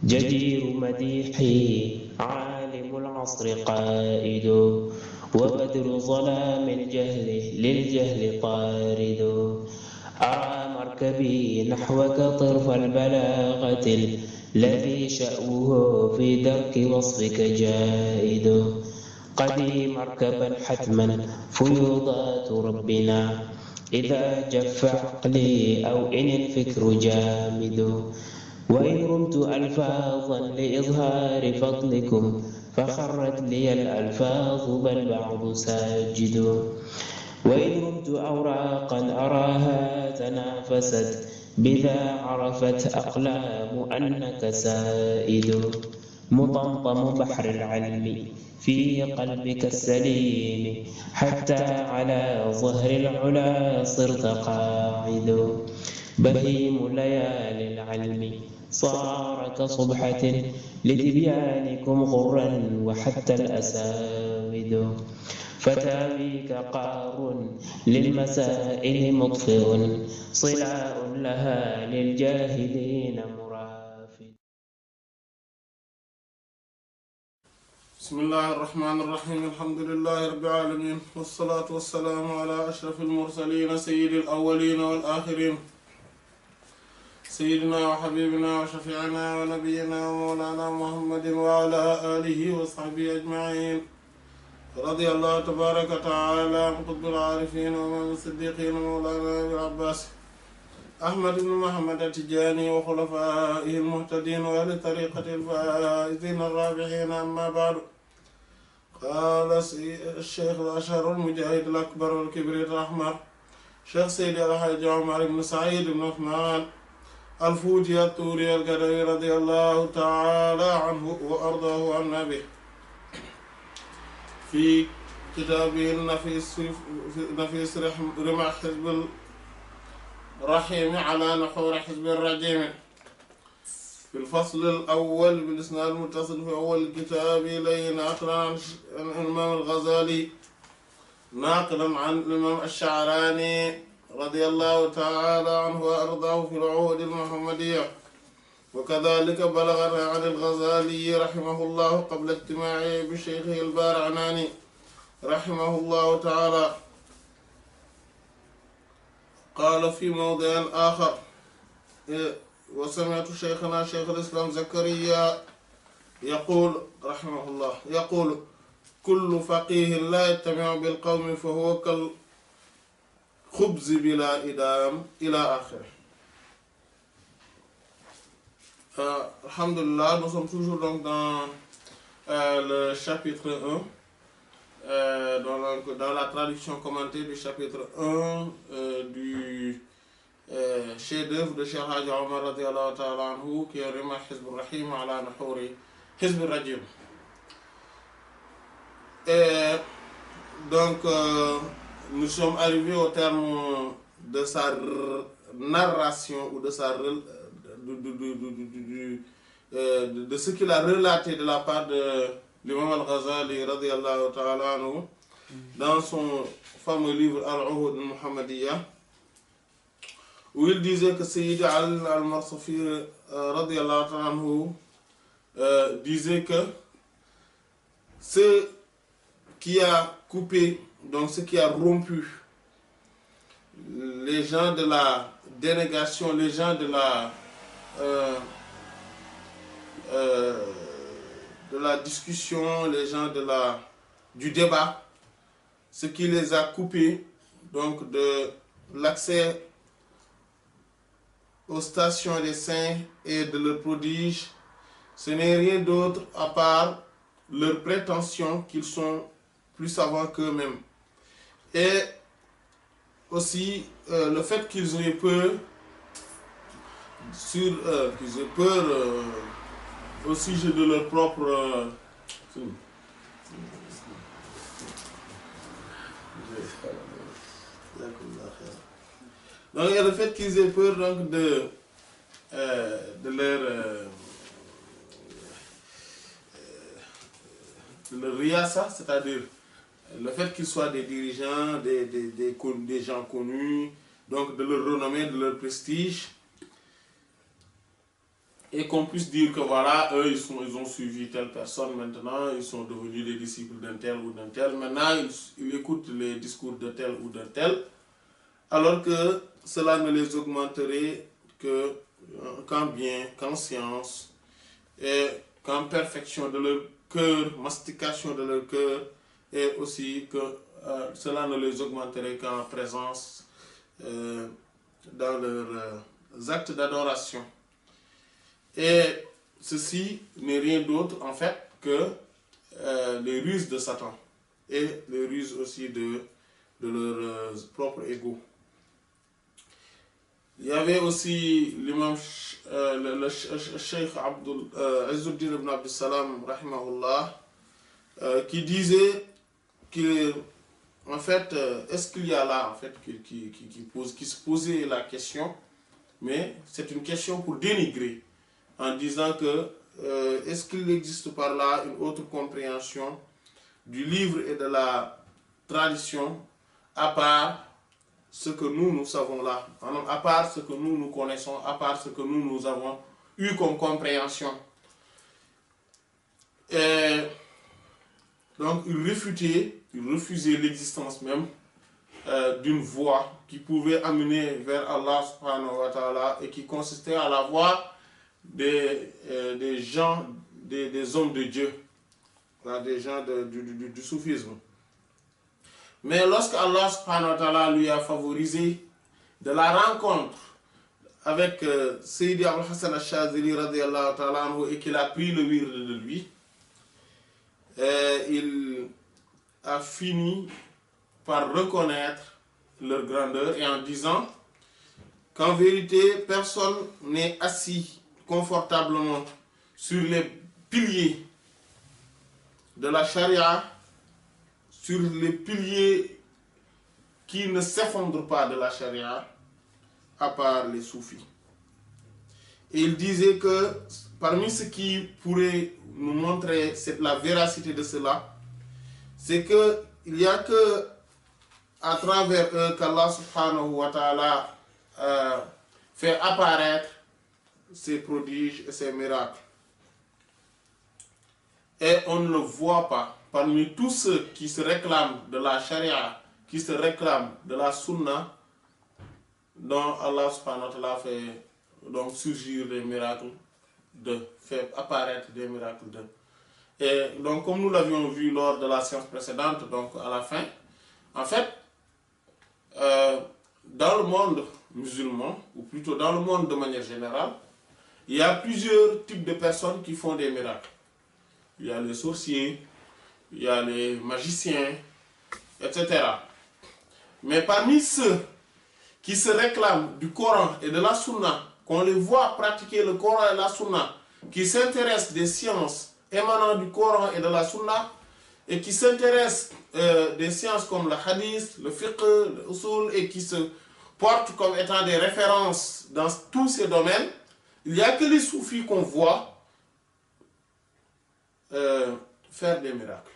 جدير مديحي عالم العصر قائد وبدر ظلام الجهل للجهل طارد أرى مركبي نحوك طرف البلاغة الذي شأوه في درك وصفك جائد قدي مركبا حتما فيوضات ربنا إذا جف عقلي أو إن الفكر جامد وإن رمت ألفاظا لإظهار فضلكم فخرت لي الألفاظ بل بعض ساجد وإن رمت أوراقا أراها تنافست بذا عرفت أقلام أنك سائد مطمطم بحر العلم في قلبك السليم حتى على ظهر العلا صرت قاعد بهيم ليالي العلم صار كصبحة لتبيانكم غرا وحتى الأساود فتاويك قار للمسائل مطفئ صلاء لها للجاهلين مرافد. بسم الله الرحمن الرحيم. الحمد لله رب العالمين، والصلاة والسلام على أشرف المرسلين سيد الأولين والآخرين، سيدنا وحبيبنا وشفيعنا ونبينا ومولانا محمد وعلى آله وصحبه أجمعين. رضي الله تبارك وتعالى عن قطب العارفين وإمام الصديقين مولانا أبي العباس أحمد بن محمد التجاني وخلفائه المهتدين وأهل طريقة الفائزين الرابحين. أما بعد، قال الشيخ الأشهر المجاهد الأكبر والكبريت الأحمر شيخ سيدي الحاج عمر بن سعيد بن عثمان الفوتي الطوري القدوي رضي الله تعالى عنه وأرضاه عنا به في كتابه النفيس رمح حزب الرحيم على نحور حزب الرجيم في الفصل الأول بالإسناد المتصل في أول الكتاب إليه ناقلا عن الإمام الغزالي ناقلا عن الإمام الشعراني رضي الله تعالى عنه وأرضاه في العهود المحمدية، وكذلك بلغنا عن الغزالي رحمه الله قبل اجتماعه بشيخه البارعناني رحمه الله تعالى. قال في موضع آخر: وسمعت شيخنا شيخ الإسلام زكريا يقول رحمه الله يقول: كل فقيه لا يجتمع بالقوم فهو كالخبز بلا إدام إلى آخره. Alhamdulillah, nous sommes toujours donc dans le chapitre 1, dans la traduction commentée du chapitre 1 du chef-d'œuvre de Cheikh Hadji Omar radiyallahu ta'ala anhu, qui est Rima Hizb al-Rahim ala Nahuri Hizb al-Rajim. Et donc, nous sommes arrivés au terme de sa narration ou de sa de ce qu'il a relaté de la part de l'imam al-Ghazali radiyallahu ta'ala anhu dans son fameux livre Al-Uhud al-Muhammadiyya, où il disait que Sayyid Ali al-Marsafi radiyallahu ta'ala anhu disait que ce qui a coupé, donc ce qui a rompu les gens de la dénégation, les gens de la discussion, les gens du débat, ce qui les a coupés donc de l'accès aux stations des saints et de leurs prodiges, ce n'est rien d'autre à part leur prétention qu'ils sont plus savants qu'eux-mêmes. Et aussi le fait qu'ils aient peur au sujet de leur propre donc il y a le fait qu'ils aient peur donc de leur riyasa, c'est-à-dire le fait qu'ils soient des dirigeants, des gens connus, donc de leur renommée, de leur prestige. et qu'on puisse dire que voilà, eux, ils ont suivi telle personne, maintenant, ils sont devenus des disciples d'un tel ou d'un tel, maintenant, ils écoutent les discours de tel ou de tel, alors que cela ne les augmenterait que qu'en bien, qu'en science, et qu'en perfection de leur cœur, mastication de leur cœur, et aussi que cela ne les augmenterait qu'en présence dans leurs actes d'adoration. Et ceci n'est rien d'autre en fait que les ruses de Satan et les ruses aussi de leur propre ego. Il y avait aussi l'imam, le Cheikh Izzuddin ibn Abdus Salam, rahimahullah, qui disait que, en fait, est-ce qu'il y a là, en fait, qui se posait la question, mais c'est une question pour dénigrer, en disant que est-ce qu'il existe par là une autre compréhension du livre et de la tradition à part ce que nous savons là, à part ce que nous connaissons, à part ce que nous avons eu comme compréhension. Et donc il refusait l'existence même d'une voie qui pouvait amener vers Allah subhanahu wa ta'ala et qui consistait à la voie des gens, des hommes de Dieu, des gens du soufisme. Mais lorsque Allah subhanahu wa ta'ala lui a favorisé de la rencontre avec Sayyidi Abul Hassan al-Shazili radiyallahu ta'ala anhu et qu'il a pris le wird de lui, il a fini par reconnaître leur grandeur et en disant qu'en vérité personne n'est assis confortablement sur les piliers de la charia, sur les piliers qui ne s'effondrent pas de la charia, à part les soufis. Et il disait que parmi ce qui pourrait nous montrer la véracité de cela, c'est qu'il n'y a que à travers eux qu'Allah subhanahu wa ta'ala fait apparaître ses prodiges et ses miracles. Et on ne le voit pas. Parmi tous ceux qui se réclament de la charia, qui se réclament de la sunna, dont Allah subhanahu wa ta'ala fait donc surgir des miracles, fait apparaître des miracles de. Et donc comme nous l'avions vu lors de la séance précédente, donc à la fin, en fait, dans le monde musulman, ou plutôt dans le monde de manière générale, il y a plusieurs types de personnes qui font des miracles. Il y a les sorciers, il y a les magiciens, etc. Mais parmi ceux qui se réclament du Coran et de la Sunna, qu'on les voit pratiquer le Coran et la Sunna, qui s'intéressent des sciences émanant du Coran et de la Sunna, et qui s'intéressent des sciences comme le hadith, le fiqh, le usul, et qui se portent comme étant des références dans tous ces domaines, il n'y a que les soufis qu'on voit faire des miracles.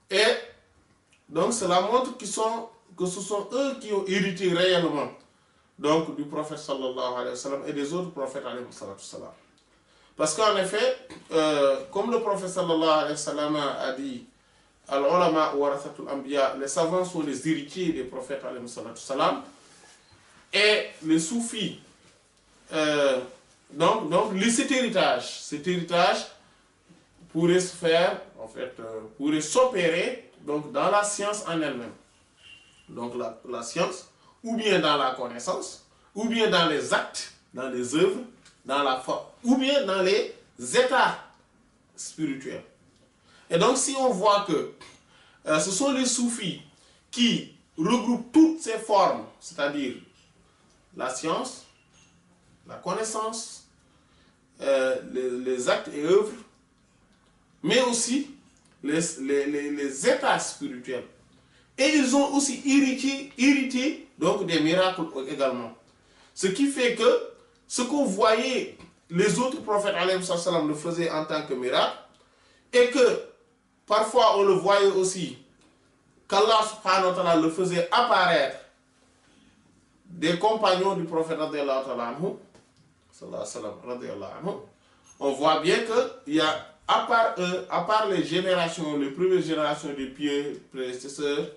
Et donc cela montre que ce sont eux qui ont hérité réellement donc, du prophète sallallahu alayhi wa sallam et des autres prophètes alayhi wa sallam. Parce qu'en effet, comme le prophète sallallahu alayhi wa sallam a dit, al-ulama warathatul anbiya, les savants sont les héritiers des prophètes alayhi wa sallam, et les soufis, donc cet héritage pourrait se faire, en fait, pourrait s'opérer donc dans la science en elle-même. Donc la science, ou bien dans la connaissance, ou bien dans les actes, dans les œuvres, dans la foi, ou bien dans les états spirituels. Et donc si on voit que ce sont les soufis qui regroupent toutes ces formes, c'est-à-dire la science, la connaissance, les actes et œuvres, mais aussi les états spirituels. Et ils ont aussi hérité donc des miracles également. Ce qui fait que ce qu'on voyait les autres prophètes alayhi salam le faisaient en tant que miracle, et que parfois on le voyait aussi qu'Allah subhanahu wa ta'ala le faisait apparaître des compagnons du prophète sallallahu sallallahu alayhi wa sallam, radiyallahu anhu, on voit bien qu'il y a, à part les générations, les premières générations des pieux prédécesseurs,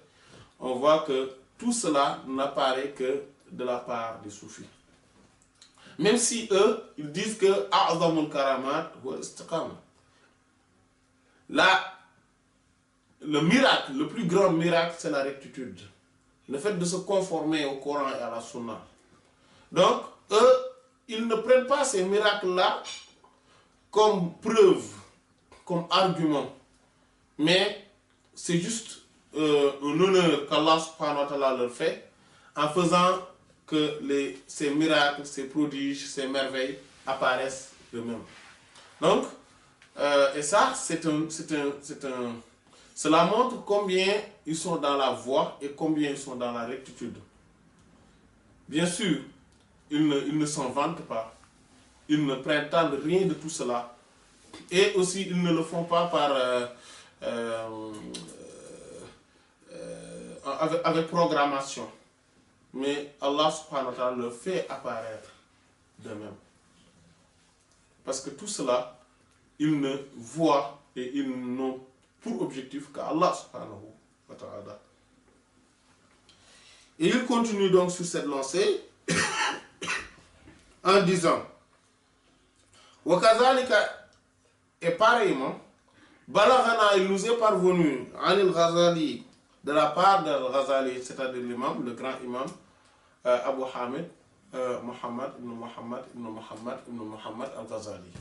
on voit que tout cela n'apparaît que de la part des soufis. Même si eux, ils disent que a'zamul karamat wa istiqama. Là, le miracle, le plus grand miracle, c'est la rectitude. Le fait de se conformer au Coran et à la Sunna. Donc, eux, ils ne prennent pas ces miracles-là comme preuve, comme argument. Mais c'est juste un honneur qu'Allah subhanahu wa ta'ala leur fait en faisant que ces miracles, ces prodiges, ces merveilles apparaissent d'eux-mêmes. Donc, et ça, cela montre combien ils sont dans la voie et combien ils sont dans la rectitude. Bien sûr, ils ne s'en vantent pas. Ils ne prétendent rien de tout cela. Et aussi, ils ne le font pas avec programmation. Mais Allah subhanahu wa ta'ala le fait apparaître d'eux-mêmes. Parce que tout cela, ils ne voient et ils n'ont pour objectif qu'Allah subhanahu wa ta'ala. Et il continue donc sur cette lancée en disant Wakazalika, et pareillement, Balaghana, il nous est parvenu, Anil Ghazali, de la part de Ghazali, c'est-à-dire l'imam, le grand imam, Abu Hamid, Muhammad ibn Muhammad al-Ghazali.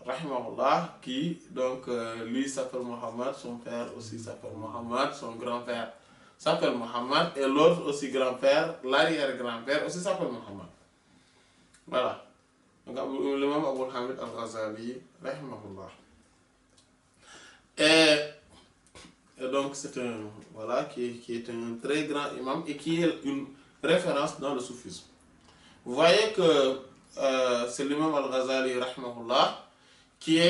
Rahimahullah, qui donc lui s'appelle Muhammad, son père aussi s'appelle Muhammad, son grand-père s'appelle Muhammad, et l'autre aussi grand-père, l'arrière-grand-père aussi s'appelle Muhammad. Voilà. Donc l'imam Abu Hamid al-Ghazali, Rahimahullah. Et donc c'est un, voilà, qui est un très grand imam et qui est une référence dans le soufisme. Vous voyez que c'est l'imam al-Ghazali, Rahimahullah, qui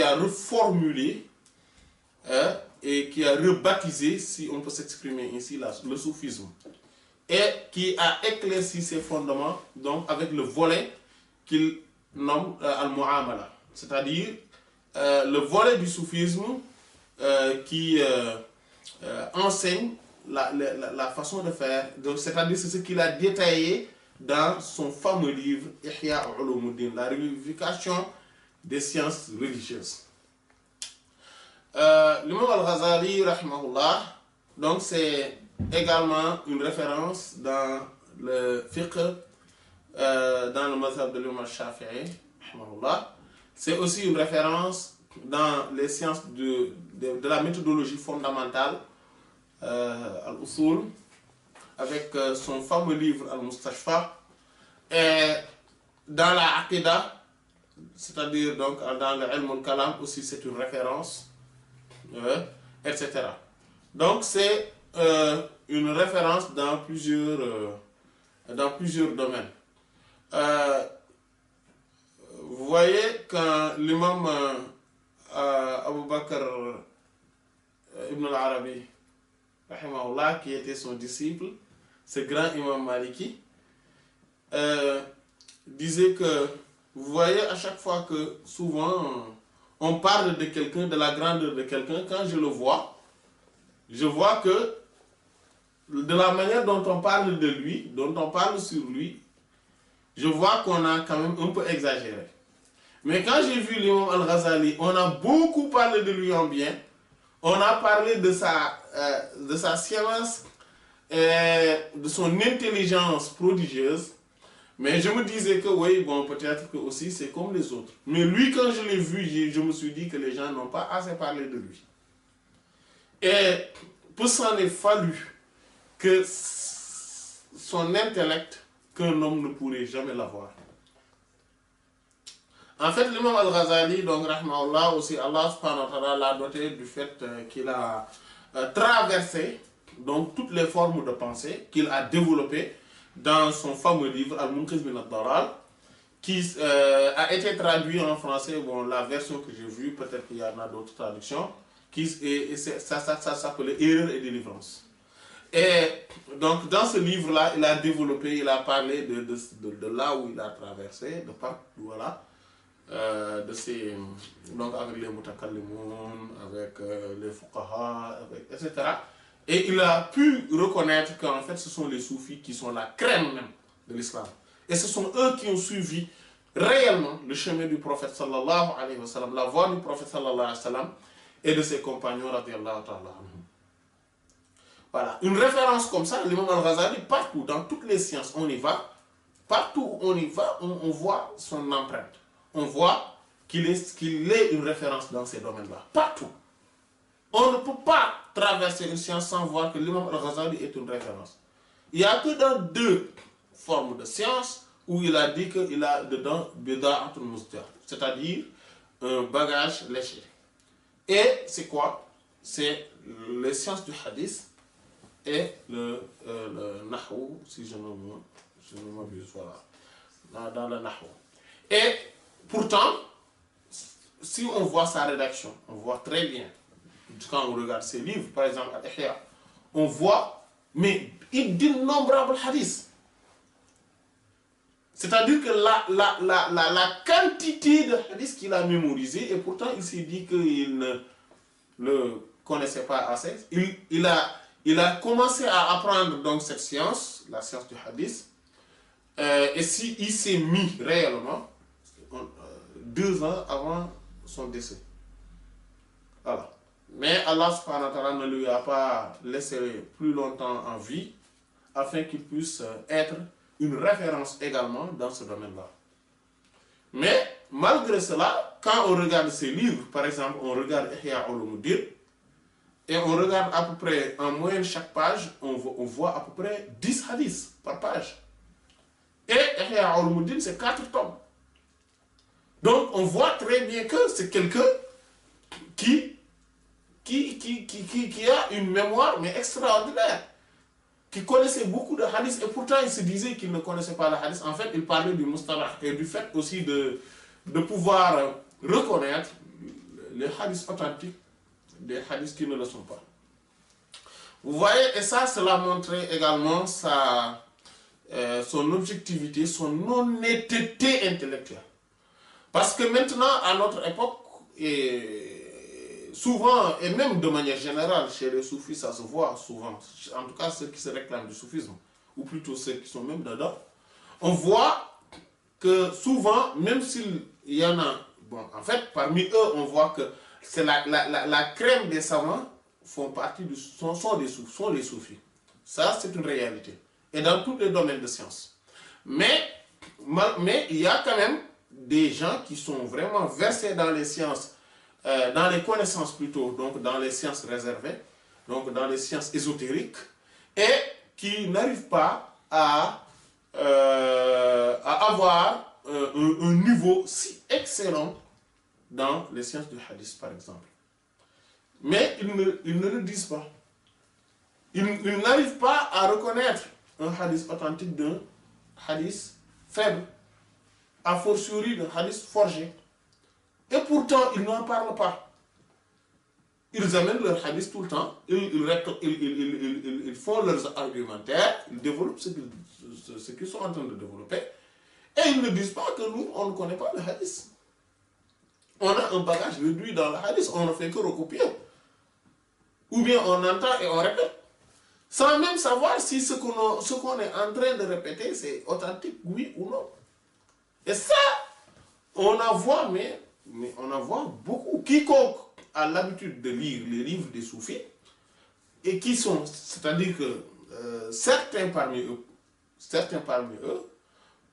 a reformulé et qui a rebaptisé, si on peut s'exprimer ainsi, le soufisme. Et qui a éclairci ses fondements donc, avec le volet qu'il nomme al-Mu'amala. C'est-à-dire le volet du soufisme qui enseigne la façon de faire. C'est-à-dire c'est ce qu'il a détaillé dans son fameux livre Ihya Ulumuddin, la réunification des sciences religieuses. L'imam al-Ghazali, rahimahullah, donc c'est également une référence dans le fiqh, dans le mazhab de l'imam al-Shafi'i, rahimahullah. C'est aussi une référence dans les sciences de la méthodologie fondamentale, al-Usul, avec son fameux livre al-Mustashfa, et dans la Aqidah, c'est-à-dire donc dans le Ilm al-Kalam aussi c'est une référence, etc. Donc c'est une référence dans plusieurs domaines. Vous voyez quand l'imam Abu Bakr ibn al-Arabi, rahimahullah, qui était son disciple, ce grand imam maliki, disait que, vous voyez, à chaque fois que souvent on parle de quelqu'un, de la grandeur de quelqu'un, quand je le vois, je vois que de la manière dont on parle de lui, dont on parle sur lui, je vois qu'on a quand même un peu exagéré. Mais quand j'ai vu l'imam al-Ghazali, on a beaucoup parlé de lui en bien, on a parlé de sa science, de son intelligence prodigieuse, mais je me disais que oui, bon, peut-être que aussi c'est comme les autres. Mais lui, quand je l'ai vu, je me suis dit que les gens n'ont pas assez parlé de lui. Et pour s'en est fallu que son intellect, qu'un homme ne pourrait jamais l'avoir. En fait, l'imam al-Ghazali, donc, rahmahullah, aussi, Allah subhanahu wa ta'ala l'a doté du fait qu'il a traversé donc, toutes les formes de pensée qu'il a développées dans son fameux livre Al-Munqiz min ad-Dalal, qui a été traduit en français, bon, la version que j'ai vue, peut-être qu'il y en a d'autres traductions, ça s'appelait Erreur et délivrance. Et donc, dans ce livre-là, il a développé, il a parlé de là où il a traversé, de partout, voilà, de ces, donc avec les mutakallimoun, avec les fuqaha, etc. Et il a pu reconnaître qu'en fait, ce sont les soufis qui sont la crème même de l'islam. Et ce sont eux qui ont suivi réellement le chemin du prophète sallallahu alayhi wa sallam, la voie du prophète sallallahu alayhi wa sallam et de ses compagnons radiyallahu ta'ala anhum. Voilà, une référence comme ça, l'imam al-Ghazali, partout, dans toutes les sciences, on y va, partout où on y va, on voit son empreinte. On voit qu'il est une référence dans ces domaines-là, partout. On ne peut pas traverser une science sans voir que l'imam al-Ghazali est une référence. Il n'y a que dans 2 formes de science où il a dit qu'il a dedans bida'atul mustar, c'est-à-dire un bagage léger. Et c'est quoi? C'est les sciences du hadith et le nahou, si je ne m'abuse, voilà, dans le nahou. Et pourtant, si on voit sa rédaction, on voit très bien, quand on regarde ses livres, par exemple, Al-Ihya, on voit, mais d'innombrables hadiths. C'est-à-dire que la quantité de hadiths qu'il a mémorisé, et pourtant il s'est dit qu'il ne le connaissait pas assez, il a commencé à apprendre donc cette science, la science du hadith, et si il s'est mis réellement 2 ans avant son décès. Voilà. Mais Allah subhanahu wa ta'ala ne lui a pas laissé plus longtemps en vie afin qu'il puisse être une référence également dans ce domaine-là. Mais malgré cela, quand on regarde ses livres, par exemple, on regarde Ihya Ulumuddin, et on regarde à peu près, en moyenne chaque page, on voit à peu près 10 hadiths par page. Et Ihya Ulumuddin, c'est 4 tomes. Donc on voit très bien que c'est quelqu'un qui a une mémoire mais extraordinaire, qui connaissait beaucoup de hadiths, et pourtant il se disait qu'il ne connaissait pas les hadiths. En fait, il parlait du mustalah et du fait aussi de pouvoir reconnaître les hadiths authentiques des hadiths qui ne le sont pas. Vous voyez, et ça, cela montrait également son objectivité, son honnêteté intellectuelle. Parce que maintenant, à notre époque, et souvent, et même de manière générale, chez les soufis, ça se voit souvent, en tout cas ceux qui se réclament du soufisme, ou plutôt ceux qui sont même dedans, on voit que souvent, même s'il y en a, bon, en fait, parmi eux, on voit que c'est la crème des savants font partie sont les soufis. Ça, c'est une réalité. Et dans tous les domaines de science. Mais il y a quand même des gens qui sont vraiment versés dans les sciences, dans les connaissances plutôt, donc dans les sciences réservées, donc dans les sciences ésotériques, et qui n'arrivent pas à avoir un niveau si excellent dans les sciences du hadith, par exemple. Mais ils ne le disent pas. Ils n'arrivent pas à reconnaître un hadith authentique d'un hadith faible, a fortiori d'un hadith forgé. Et pourtant, ils n'en parlent pas. Ils amènent leur hadith tout le temps, ils font leurs argumentaires, ils développent ce qu'ils sont en train de développer, et ils ne disent pas que nous, on ne connaît pas le hadith. On a un bagage réduit dans le hadith, on ne fait que recopier. Ou bien on entend et on répète, sans même savoir si ce qu'on est en train de répéter, c'est authentique, oui ou non. Et ça, on en voit, mais on en voit beaucoup. Quiconque a l'habitude de lire les livres des soufis, et qui sont, c'est-à-dire que certains parmi eux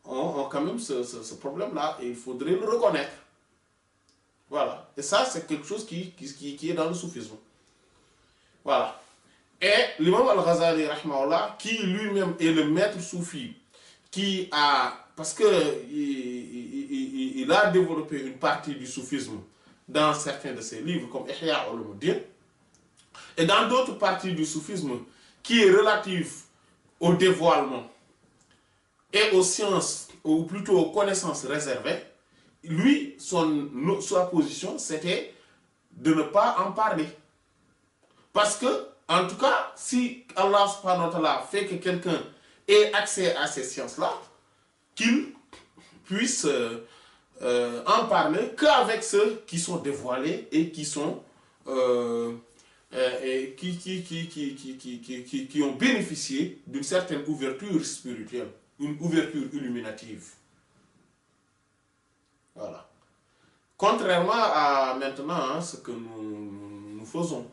ont quand même ce problème-là, et il faudrait le reconnaître. Voilà. Et ça, c'est quelque chose qui est dans le soufisme. Voilà. Et l'imam al-Ghazali, rahimahullah, qui lui-même est le maître soufi, qui a, parce que il a développé une partie du soufisme dans certains de ses livres, comme Ihya Ulumuddin, et dans d'autres parties du soufisme qui est relative au dévoilement et aux sciences, ou plutôt aux connaissances réservées, lui, sa position, c'était de ne pas en parler. Parce que, En tout cas, si Allah subhanahu wa ta'ala fait que quelqu'un ait accès à ces sciences-là, qu'il puisse en parler qu'avec ceux qui sont dévoilés et qui sont et qui ont bénéficié d'une certaine ouverture spirituelle, une ouverture illuminative. Voilà. Contrairement à maintenant ce que nous faisons,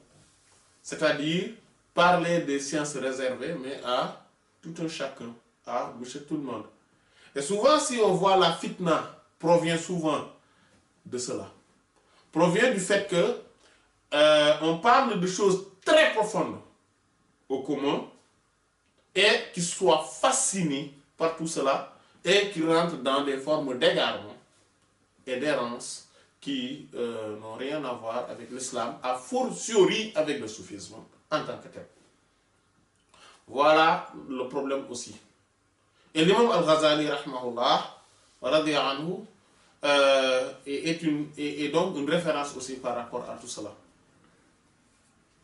c'est-à-dire parler des sciences réservées, mais à tout un chacun, à monsieur tout le monde. Et souvent, si on voit la fitna, provient souvent de cela. Provient du fait que on parle de choses très profondes au commun et qui soient fascinés par tout cela et qui rentrent dans des formes d'égarement et d'errance qui n'ont rien à voir avec l'islam, a fortiori avec le soufisme en tant que tel. Voilà le problème aussi. Et l'imam Al-Ghazali, rahmahullah, radiya anhu, est donc une référence aussi par rapport à tout cela.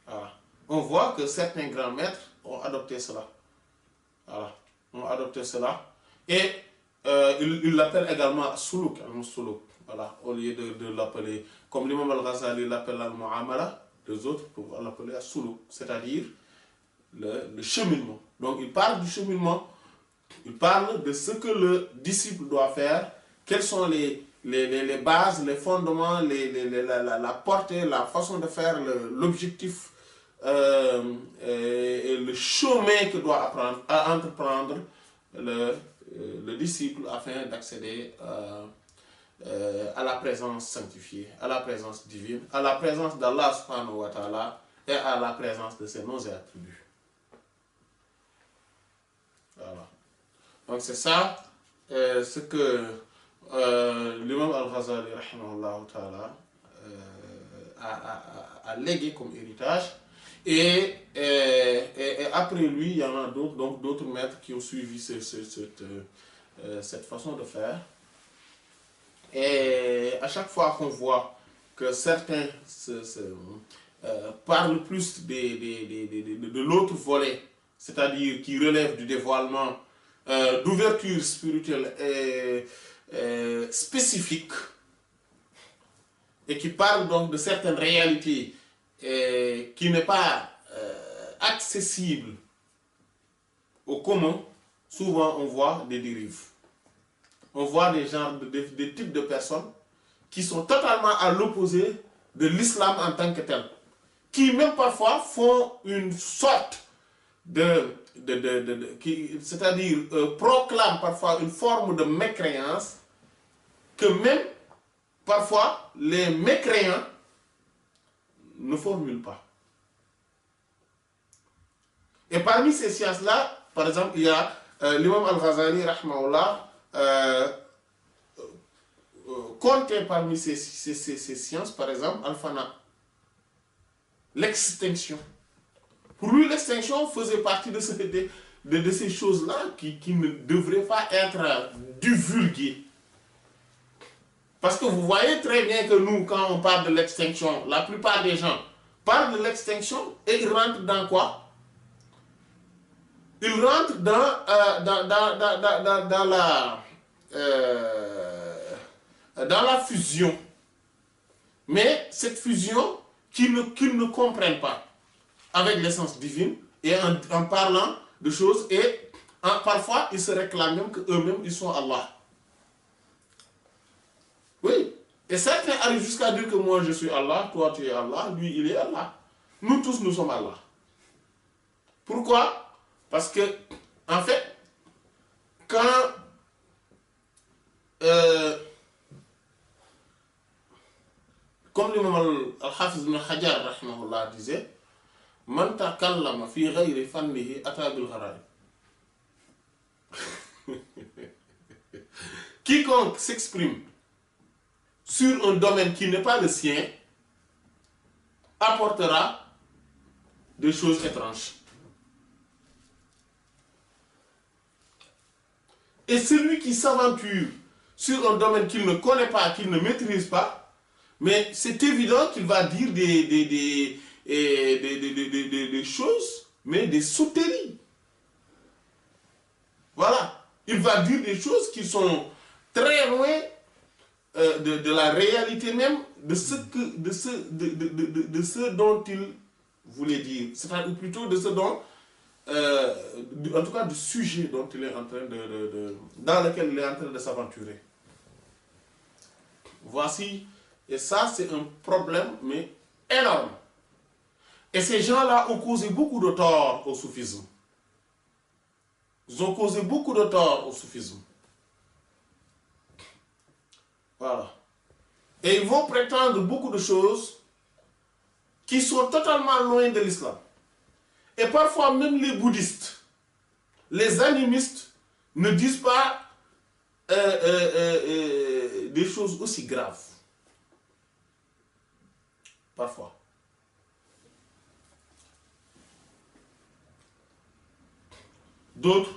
Voilà. On voit que certains grands maîtres ont adopté cela. Voilà. Ont adopté cela. Et ils l'appellent également suluk, al-musuluk. Voilà. Au lieu de l'appeler, comme l'imam Al-Ghazali l'appelle al-mu'amala, les autres peuvent l'appeler suluk, c'est-à-dire le cheminement. Donc il parle du cheminement, il parle de ce que le disciple doit faire, quelles sont les bases, les fondements, la portée, la façon de faire, l'objectif, et le chemin que doit entreprendre le disciple afin d'accéder à la présence sanctifiée, à la présence divine, à la présence d'Allah subhanahu wa ta'ala et à la présence de ses noms et attributs. Voilà. Donc c'est ça ce que l'imam Al-Ghazali ta'ala, a légué comme héritage. Et après lui, il y en a d'autres, donc d'autres maîtres qui ont suivi cette façon de faire. Et à chaque fois qu'on voit que certains parlent plus de l'autre volet, c'est-à-dire qui relève du dévoilement, d'ouverture spirituelle spécifique, et qui parlent donc de certaines réalités qui n'est pas accessible au commun, souvent on voit des dérives. On voit des types de personnes qui sont totalement à l'opposé de l'islam en tant que tel, qui même parfois font une sorte c'est-à-dire proclament parfois une forme de mécréance que même parfois les mécréants ne formulent pas. Et parmi ces sciences-là, par exemple, il y a l'imam Al-Ghazali, rahmahullah, comptait parmi ces sciences, par exemple, Al-Fana, l'extinction. Pour lui, l'extinction faisait partie de ces choses-là qui ne devraient pas être divulguées. Parce que vous voyez très bien que nous, quand on parle de l'extinction, la plupart des gens parlent de l'extinction et ils rentrent dans quoi? Ils rentrent dans la fusion. Mais cette fusion qu'ils ne comprennent pas avec l'essence divine et en parlant de choses et parfois ils se réclament même qu'eux-mêmes ils sont Allah. Oui, et certains arrivent jusqu'à dire que moi je suis Allah, toi tu es Allah, lui il est Allah. Nous tous nous sommes Allah. Pourquoi? Parce que, en fait, quand comme l'imam Al-Hafiz ibn Hajar rahimahullah disait, Man takallama fi ghayri fannihi ata bil gharaib. Quiconque s'exprime sur un domaine qui n'est pas le sien apportera des choses étranges. Et celui qui s'aventure sur un domaine qu'il ne connaît pas, qu'il ne maîtrise pas, mais c'est évident qu'il va dire et des choses, mais des sauteries. Voilà. Il va dire des choses qui sont très loin de la réalité même de ce dont il voulait dire. C'est-à-dire, ou plutôt de ce dont, en tout cas du sujet dont il est en train dans lequel il est en train de s'aventurer. Voici, et ça c'est un problème, mais énorme. Et ces gens-là ont causé beaucoup de tort au soufisme. Ils ont causé beaucoup de tort au soufisme. Voilà. Et ils vont prétendre beaucoup de choses qui sont totalement loin de l'islam. Et parfois même les bouddhistes, les animistes ne disent pas des choses aussi graves. Parfois. D'autres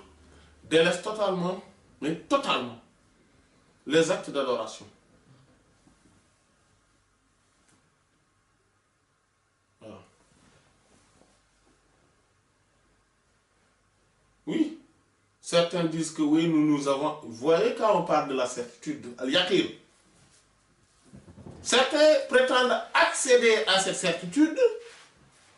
délaissent totalement, mais totalement, les actes d'adoration. Voilà. Oui, certains disent que oui, nous avons... Vous voyez quand on parle de la certitude, al-yaqin, certains prétendent accéder à cette certitude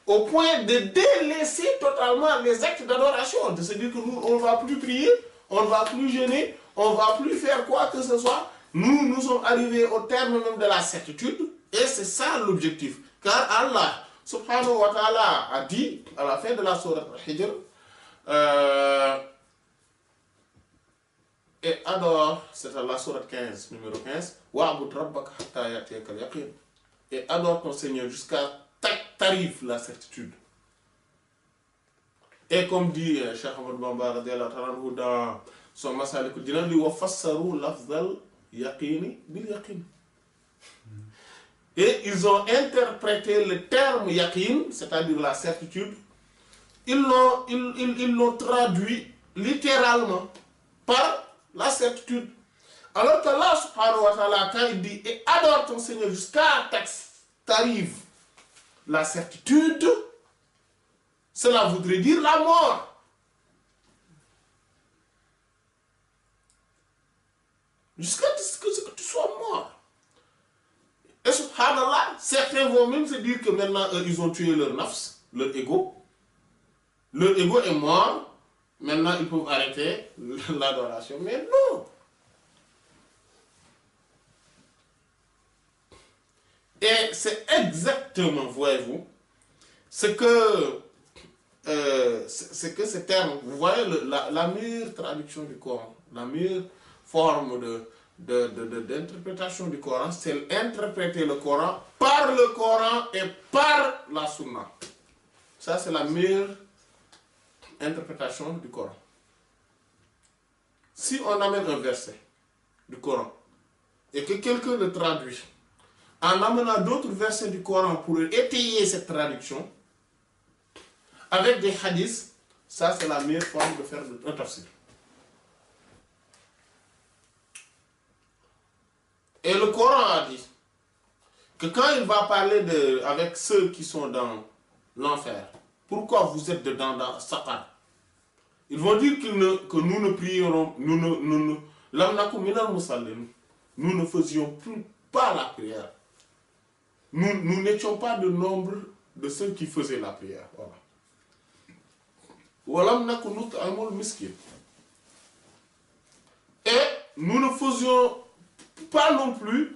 au point de délaisser totalement les actes d'adoration, de se dire que nous, on ne va plus prier, on ne va plus jeûner, on ne va plus faire quoi que ce soit. Nous sommes arrivés au terme même de la certitude, et c'est ça l'objectif. Car Allah, subhanahu wa ta'ala, a dit, à la fin de la sourate Al-Hijr, et adore, c'est la sourate 15, numéro 15, wa'bud rabbaka hatta ya'tiyaka al-yaqin, et adore ton Seigneur jusqu'à t'arrive la certitude. Et comme dit Cheikh Ahmad Bamba dans son Masalik Dinan, li wa fassaru lafzal yaqini bil yaqin. Et ils ont interprété le terme yaqin, c'est-à-dire la certitude, ils l'ont traduit littéralement par la certitude. Alors que là, subhanahu wa ta'ala, quand il dit et adore ton Seigneur jusqu'à t'arrive la certitude, cela voudrait dire la mort. Jusqu'à ce que tu sois mort. Et subhanallah, certains vont même se dire que maintenant, ils ont tué leur nafs, leur ego. Leur ego est mort. Maintenant, ils peuvent arrêter l'adoration. Mais non. Et c'est exactement, voyez-vous, ce que ce terme, vous voyez la meilleure traduction du Coran, la meilleure forme d'interprétation du Coran, c'est interpréter le Coran et par la Sunna. Ça, c'est la meilleure interprétation du Coran. Si on amène un verset du Coran et que quelqu'un le traduit en amenant d'autres versets du Coran pour étayer cette traduction, avec des hadiths, ça c'est la meilleure forme de faire un tafsir. Et le Coran a dit que quand il va parler avec ceux qui sont dans l'enfer, pourquoi vous êtes dedans dans Saqar? Ils vont dire que nous ne prierons, nous ne faisions plus pas la prière. Nous n'étions pas de nombre de ceux qui faisaient la prière. Voilà. Et nous ne faisions pas non plus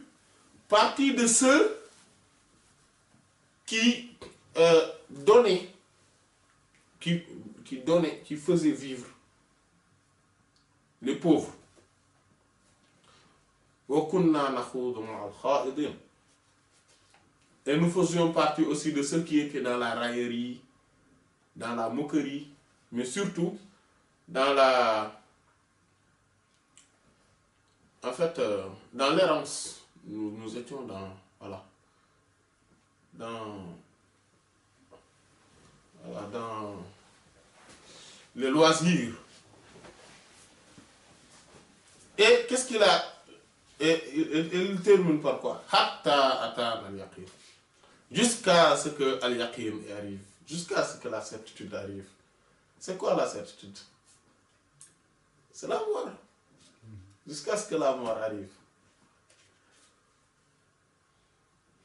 partie de ceux qui donnaient, qui faisaient vivre les pauvres. Et nous faisions partie aussi de ceux qui étaient dans la raillerie, dans la moquerie, mais surtout dans dans l'errance. Nous étions dans les loisirs. Et qu'est-ce qu'il a? Et il termine par quoi? Hatta atana al-yaqin. jusqu'à ce que Al-Yaqin arrive, jusqu'à ce que la certitude arrive. C'est quoi la certitude? C'est la mort. Jusqu'à ce que la mort arrive.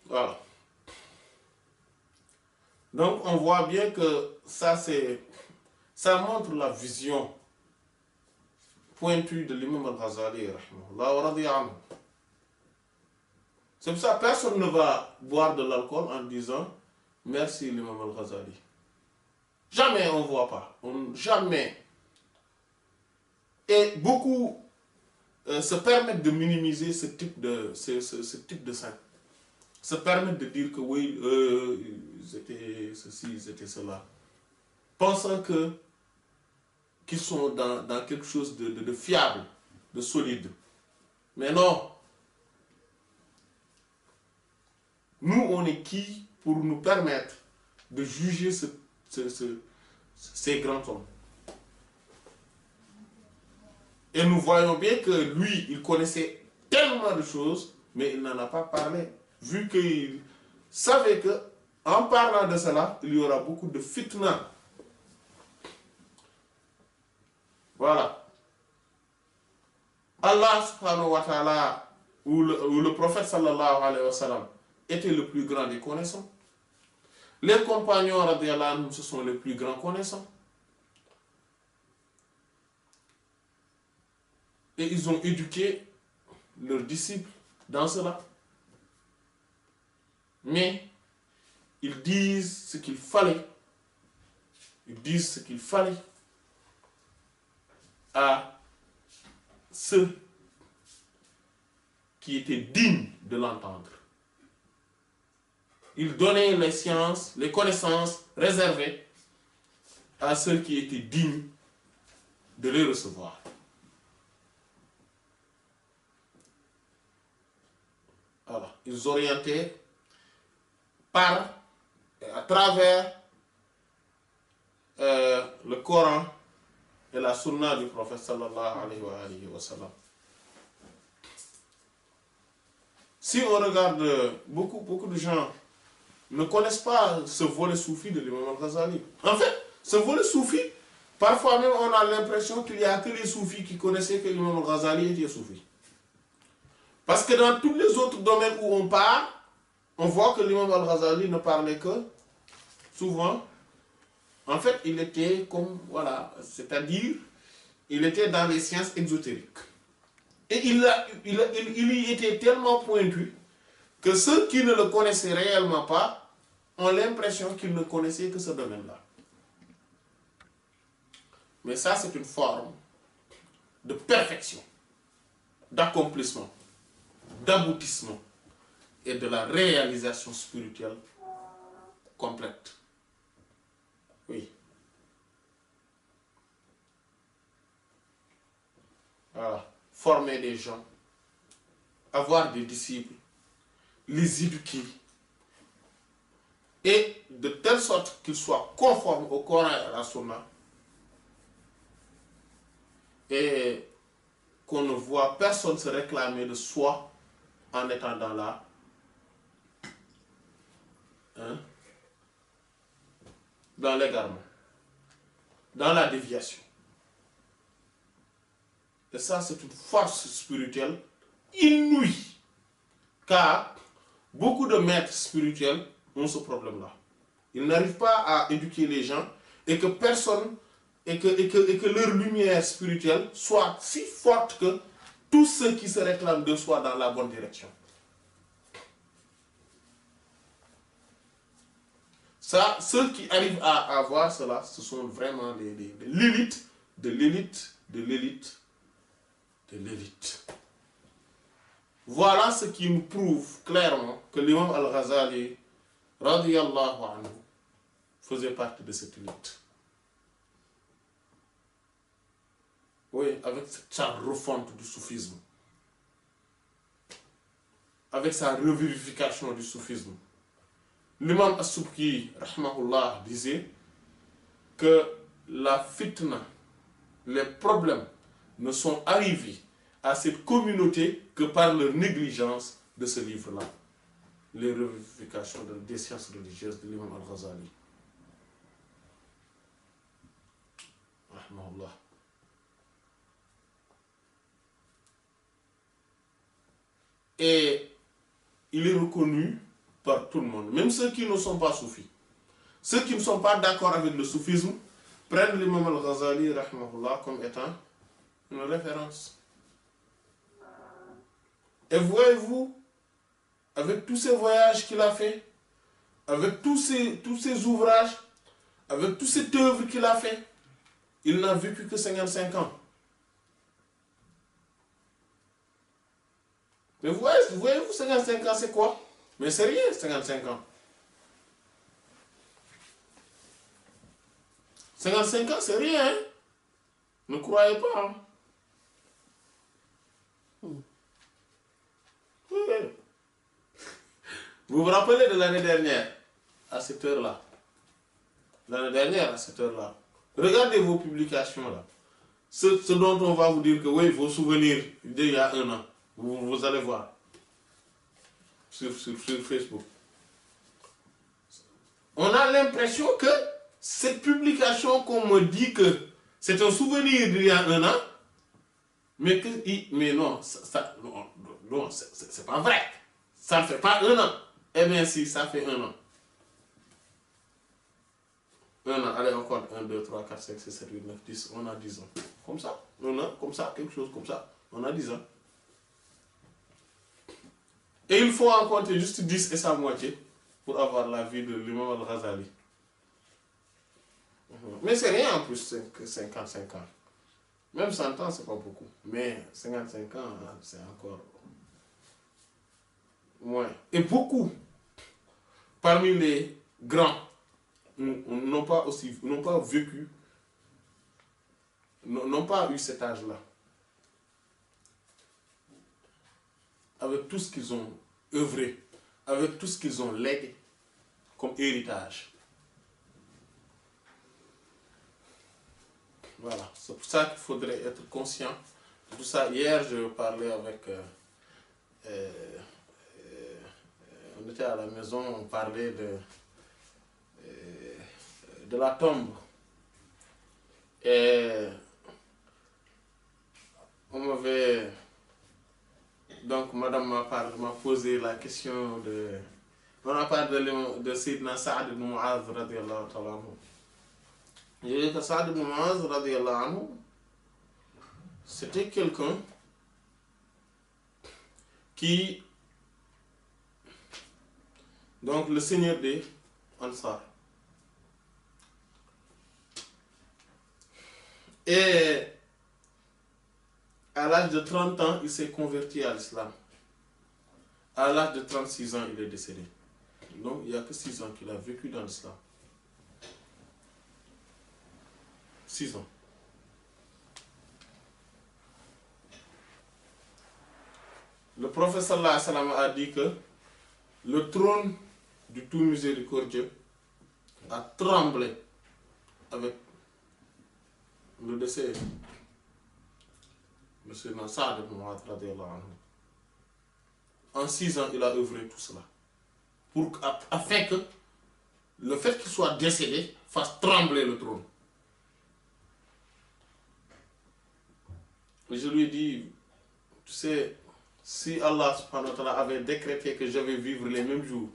Voilà. Donc on voit bien que ça montre la vision pointue de l'imam al-Ghazali. C'est pour ça que personne ne va boire de l'alcool en disant merci l'imam al-Ghazali. Jamais on ne voit pas. Jamais. Et beaucoup se permettent de minimiser ce type de saint. Se permettent de dire que oui, ils étaient ceci, ils étaient cela. Pensant qu'ils sont dans quelque chose de fiable, de solide. Mais non. Nous, on est qui pour nous permettre de juger ces grands hommes? Et nous voyons bien que lui, il connaissait tellement de choses, mais il n'en a pas parlé. Vu qu'il savait que, en parlant de cela, il y aura beaucoup de fitna. Voilà. Allah subhanahu wa ta'ala, ou le prophète sallallahu alayhi wa sallam, était le plus grand des connaissants. Les compagnons radiyallahu anhum, ce sont les plus grands connaissants. Et ils ont éduqué leurs disciples dans cela. Mais ils disent ce qu'il fallait. Ils disent ce qu'il fallait à ceux qui étaient dignes de l'entendre. Ils donnaient les sciences, les connaissances réservées à ceux qui étaient dignes de les recevoir. Alors, ils orientaient par et à travers le Coran et la Sunna du prophète sallallahu alayhi wa sallam. Si on regarde, beaucoup de gens ne connaissent pas ce volet soufi de l'imam al-Ghazali. En fait, ce volet soufi, parfois même on a l'impression qu'il n'y a que les soufis qui connaissaient que l'imam al-Ghazali était soufi. Parce que dans tous les autres domaines où on parle, on voit que l'imam al-Ghazali ne parlait que, souvent, en fait, il était comme, voilà, c'est-à-dire, il était dans les sciences exotériques. Et il y était tellement pointu que ceux qui ne le connaissaient réellement pas ont l'impression qu'ils ne connaissaient que ce domaine-là. Mais ça, c'est une forme de perfection, d'accomplissement, d'aboutissement et de la réalisation spirituelle complète. Oui. Voilà. Former des gens, avoir des disciples, les éduquer, et de telle sorte qu'ils soient conformes au Coran et à la Sunna, et qu'on ne voit personne se réclamer de soi en étant dans la dans l'égarement, dans la déviation. Et ça, c'est une force spirituelle inouïe, car beaucoup de maîtres spirituels ont ce problème-là. Ils n'arrivent pas à éduquer les gens et que personne, et que leur lumière spirituelle soit si forte que tous ceux qui se réclament de soient dans la bonne direction. Ça, ceux qui arrivent à avoir cela, ce sont vraiment l'élite de l'élite de l'élite de l'élite. Voilà ce qui nous prouve clairement que l'imam al-Ghazali, radiyallahu anhu, faisait partie de cette élite. Oui, avec sa refonte du soufisme, avec sa revivification du soufisme. L'imam As-Subki, rahmahullah, disait que la fitna, les problèmes ne sont arrivés à cette communauté que par leur négligence de ce livre-là. les revivifications des sciences religieuses de l'imam Al-Ghazali. Rahmahullah. Et il est reconnu par tout le monde, même ceux qui ne sont pas soufis. Ceux qui ne sont pas d'accord avec le soufisme prennent l'imam Al-Ghazali rahmahullah comme étant une référence. Et voyez-vous, avec tous ces voyages qu'il a fait, avec tous ces ouvrages, avec toute cette œuvre qu'il a fait, il n'a vécu que 55 ans. Mais voyez-vous, 55 ans, c'est quoi? Mais c'est rien, 55 ans. 55 ans, c'est rien, hein? Ne croyez pas, hein? Vous vous rappelez de l'année dernière, à cette heure-là? L'année dernière, à cette heure-là. Regardez vos publications, là. Ce dont on va vous dire que, oui, vos souvenirs d'il y a un an. Vous allez voir. Sur Facebook. On a l'impression que cette publication qu'on me dit que c'est un souvenir d'il y a un an, mais non, non, c'est pas vrai. Ça ne fait pas un an. Eh bien si, ça fait un an. Un an, allez encore, 1, 2, 3, 4, 5, 6, 7, 8, 9, 10, on a 10 ans. Comme ça, un an, comme ça, quelque chose comme ça, on a 10 ans. Et il faut en compter juste 10 et sa moitié pour avoir la vie de l'imam Al-Ghazali. Mais c'est rien en plus que 55 ans. Même 100 ans, c'est pas beaucoup. Mais 55 ans, c'est encore moins. Et beaucoup, parmi les grands, n'ont pas vécu, n'ont pas eu cet âge-là. Avec tout ce qu'ils ont œuvré, avec tout ce qu'ils ont légué comme héritage. Voilà, c'est pour ça qu'il faudrait être conscient de tout ça. Hier, je parlais avec... on était à la maison, on parlait de la tombe. Et on m'avait... Donc, madame m'a posé la question de... On a parlé de Sayyidina Sa'ad ibn Mu'adh radiyallahu ta'ala anhu. J'ai dit que Sa'ad ibn Mu'adh radiyallahu anhu, c'était quelqu'un qui... Donc, le seigneur des Ansar. Et à l'âge de 30 ans, il s'est converti à l'islam. À l'âge de 36 ans, il est décédé. Donc, il n'y a que 6 ans qu'il a vécu dans l'islam. 6 ans. Le prophète sallallahu alayhi wa sallam a dit que le trône du tout miséricordieux a tremblé avec le décès de M. Sa'ad ibn Mu'adh radiyallahu anhu. En 6 ans, il a œuvré tout cela. Afin que le fait qu'il soit décédé fasse trembler le trône. Et je lui ai dit, tu sais, si Allah subhanahu wa ta'ala avait décrété que je vais vivre les mêmes jours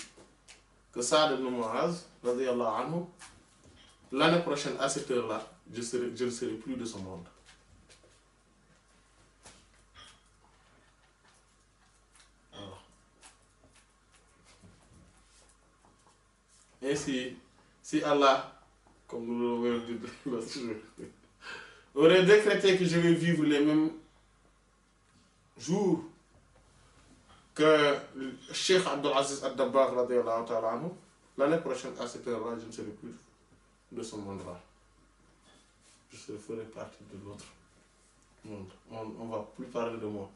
que Sa'ad ibn Mu'adh radiyallahu anhu, l'année prochaine à cette heure-là, je ne serai plus de ce monde. Alors. Ainsi, si Allah, comme nous l'avons dit l'autre jour, aurait décrété que je vais vivre les mêmes jours que Cheikh Abdelaziz Ad-Dabbagh radiyallahu ta'ala anhu, l'année prochaine à cette heure-là, je ne serai plus de ce monde-là. Je ferai partie de l'autre monde. On ne va plus parler de moi.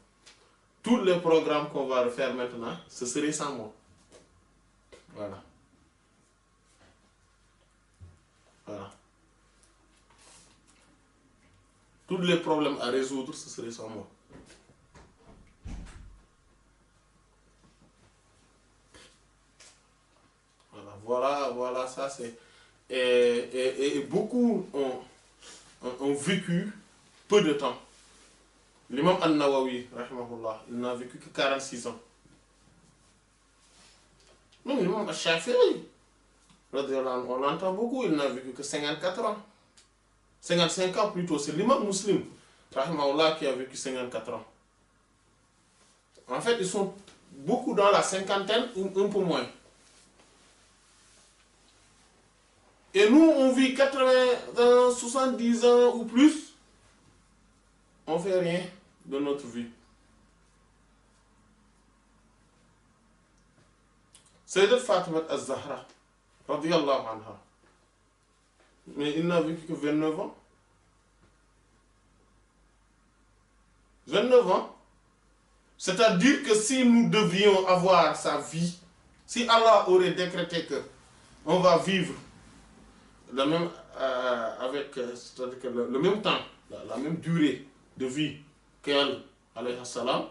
Tous les programmes qu'on va refaire maintenant, ce serait sans moi. Voilà. Voilà. Tous les problèmes à résoudre, ce serait sans moi. Voilà, ça c'est... Et beaucoup ont vécu peu de temps. L'imam An-Nawawi, rahimahullah, il n'a vécu que 46 ans. Même l'imam Al-Shafi'i, on l'entend beaucoup, il n'a vécu que 54 ans. 55 ans plutôt, c'est l'imam Muslim, rahimahullah, qui a vécu 54 ans. En fait, ils sont beaucoup dans la cinquantaine, un peu moins. Et nous, on vit 80 ans, 70 ans ou plus, on ne fait rien de notre vie. Sayyidat Fatima Az-Zahra, radiyallahu anha, mais il n'a vécu que 29 ans. 29 ans. C'est-à-dire que si nous devions avoir sa vie, si Allah aurait décrété que on va vivre le même, avec c'est-à-dire que le même temps, la même durée de vie qu'elle, alayhi salam,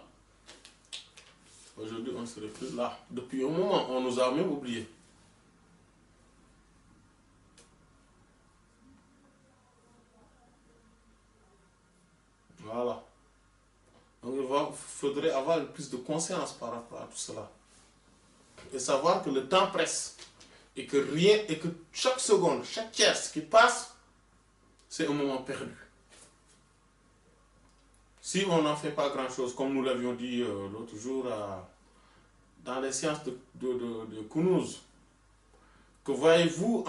aujourd'hui on ne serait plus là. Depuis un moment, on nous a même oubliés. Voilà. Donc il faudrait avoir plus de conscience par rapport à tout cela. Et savoir que le temps presse. Et que rien, et que chaque seconde, chaque tierce qui passe, c'est un moment perdu. Si on n'en fait pas grand-chose, comme nous l'avions dit l'autre jour dans les séances de Kunuz, que voyez-vous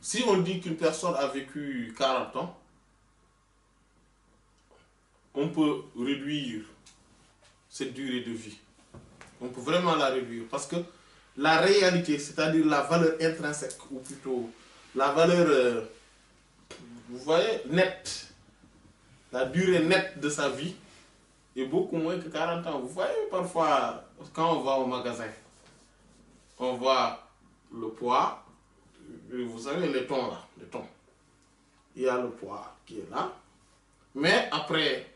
si on dit qu'une personne a vécu 40 ans, on peut réduire cette durée de vie. On peut vraiment la réduire parce que la réalité, c'est-à-dire la valeur intrinsèque, ou plutôt la valeur, vous voyez, nette, la durée nette de sa vie est beaucoup moins que 40 ans. Vous voyez, parfois, quand on va au magasin, on voit le poids, vous savez, les tons là, les tons. Il y a le poids qui est là, mais après,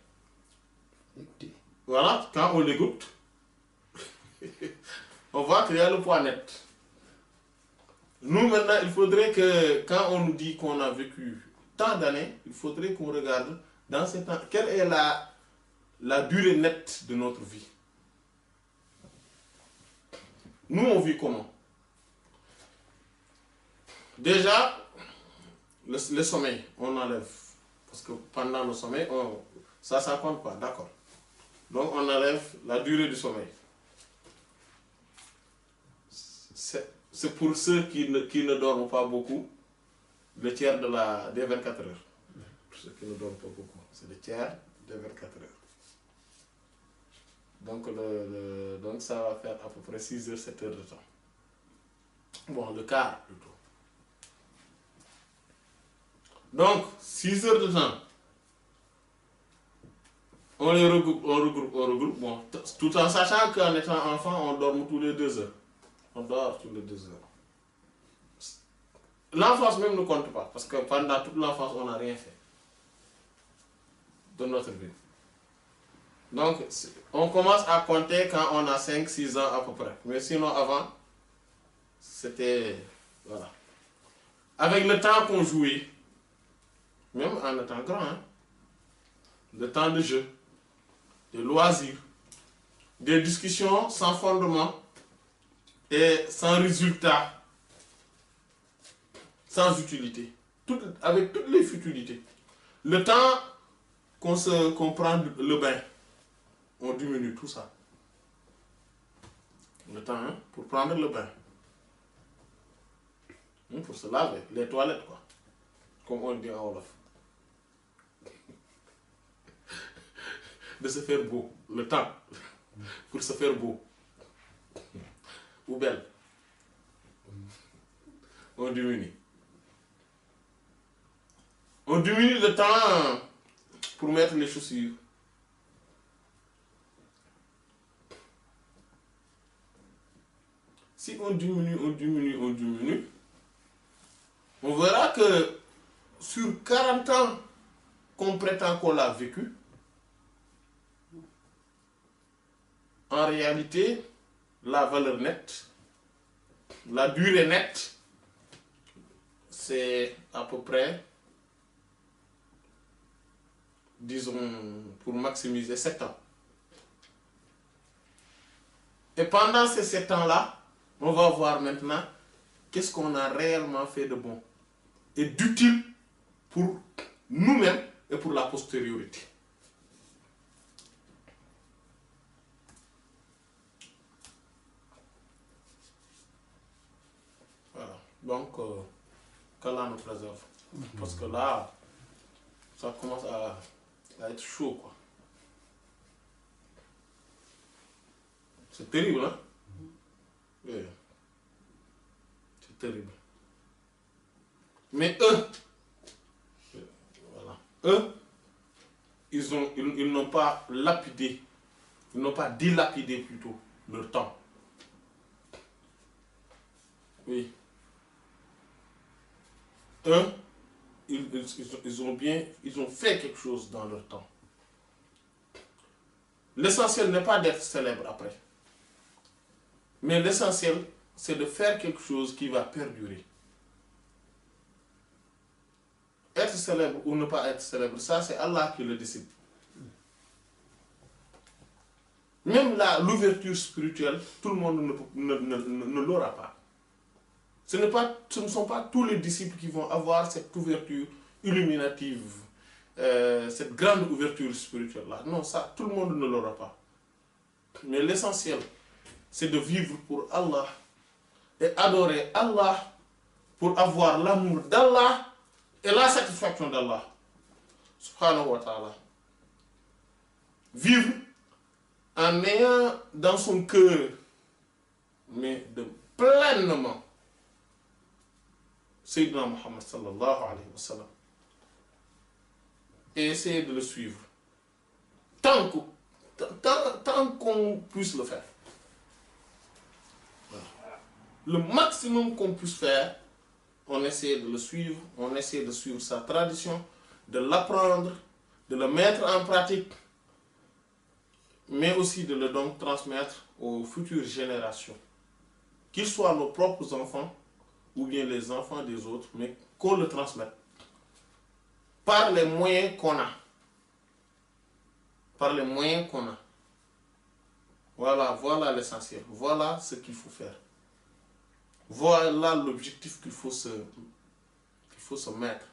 voilà, quand on l'égoutte, on voit qu'il y a le poids net. Nous maintenant, il faudrait que quand on nous dit qu'on a vécu tant d'années, il faudrait qu'on regarde dans ces temps, quelle est la durée nette de notre vie. Nous, on vit comment? Déjà, le sommeil, on enlève. Parce que pendant le sommeil, ça ne compte pas, d'accord. Donc on enlève la durée du sommeil. C'est pour ceux qui ne dorment pas beaucoup, le tiers des 24 heures. Pour ceux qui ne dorment pas beaucoup, c'est le tiers des 24 heures. Donc, donc ça va faire à peu près 6 heures, 7 heures de temps. Bon, le quart plutôt. Donc, 6 heures de temps. On les regroupe. Bon, tout en sachant qu'en étant enfant, on dort tous les 2 heures. On dort tous les 2 heures. L'enfance même ne compte pas, parce que pendant toute l'enfance, on n'a rien fait de notre vie. Donc, on commence à compter quand on a 5-6 ans à peu près. Mais sinon, avant, c'était... Voilà. Avec le temps qu'on jouait, même en étant grand, hein, le temps de jeu, des loisirs, des discussions sans fondement et sans résultat, sans utilité, avec toutes les futilités. Le temps qu'on prend le bain, on diminue tout ça. Le temps, hein, pour prendre le bain. Pour se laver, les toilettes, quoi. Comme on dit en Wolof. De se faire beau, le temps, pour se faire beau. Ou belle. On diminue. On diminue le temps pour mettre les chaussures. Si on diminue, on verra que sur 40 ans qu'on prétend qu'on l'a vécu, en réalité, la valeur nette, la durée nette, c'est à peu près, disons, pour maximiser 7 ans. Et pendant ces 7 ans-là, on va voir maintenant qu'est-ce qu'on a réellement fait de bon et d'utile pour nous-mêmes et pour la postériorité. Voilà. Donc, qu'Allah nous préserve. Parce que là, ça commence à être chaud, quoi. C'est terrible, hein? Oui. C'est terrible. Mais eux, voilà, eux, ils n'ont pas lapidé, ils n'ont pas dilapidé plutôt leur temps. Oui. Eux, ils ont fait quelque chose dans leur temps. L'essentiel n'est pas d'être célèbre après. Mais l'essentiel, c'est de faire quelque chose qui va perdurer. Être célèbre ou ne pas être célèbre, ça c'est Allah qui le décide. Même l'ouverture spirituelle, tout le monde ne l'aura pas. Ce ne sont pas tous les disciples qui vont avoir cette ouverture illuminative, cette grande ouverture spirituelle-là. Non, ça, tout le monde ne l'aura pas. Mais l'essentiel, c'est de vivre pour Allah et adorer Allah pour avoir l'amour d'Allah et la satisfaction d'Allah. Subhanahu wa ta'ala. Vivre en ayant dans son cœur, mais de pleinement, Sayyidina Muhammad sallallahu alayhi wa sallam. Et essayer de le suivre. Tant qu'on puisse le faire. Voilà. Le maximum qu'on puisse faire, on essaie de le suivre, on essaie de suivre sa tradition, de l'apprendre, de le mettre en pratique, mais aussi de le donc transmettre aux futures générations. Qu'ils soient nos propres enfants ou bien les enfants des autres, mais qu'on le transmette. Par les moyens qu'on a. Par les moyens qu'on a. Voilà l'essentiel. Voilà ce qu'il faut faire. Voilà l'objectif qu'il faut se mettre.